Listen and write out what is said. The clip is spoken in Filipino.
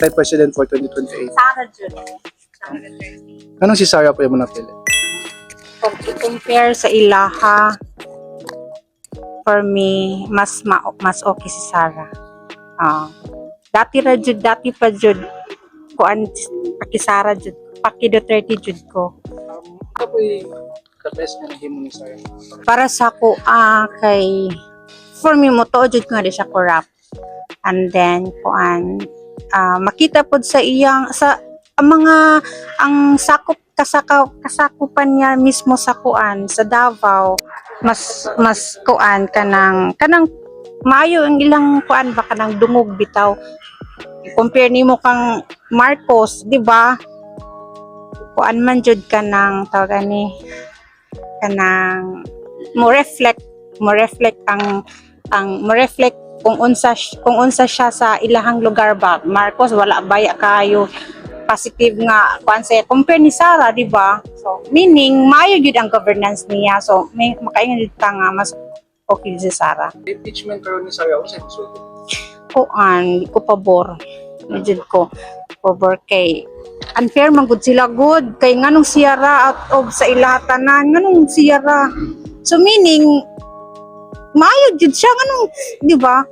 Vice President for 2028. Sara Jud. Anong si Sara po yung napili? Kung i-compare sa ilaha, for me, mas okay si Sara. Dati pa Jud, kuan paki Sara Jud, paki Duterte Jud ko. Ito po yung the best na naging mo ni Sara. Para sa ko, kay, for me, mo to Jud nga di siya corrupt. And then, kuan, makita pod sa iyang, ang kasakupan niya mismo sa kuan, sa Davao, mas kuan kanang maayo ang ilang kuan ba kanang dungog bitaw. Compare nimo kang Marcos, di ba? Kuan man jud kanang tawag ani kanang mo reflect kung unsa siya sa ilahang lugar ba. Marcos wala baya kayo positive nga kuan sa compare ni Sara, di ba? So meaning maayo jud ang governance niya. So may makaingon jud ta nga mas okay si Sara. Impeachment karon ni Sara, sa gusto. Kuan ko pabor. Jud ko pabor kay unfair man gud sila good kay nganong siyara out of sa ilaha tanan nganong siyara. So meaning maayo jud siya nganong, di ba?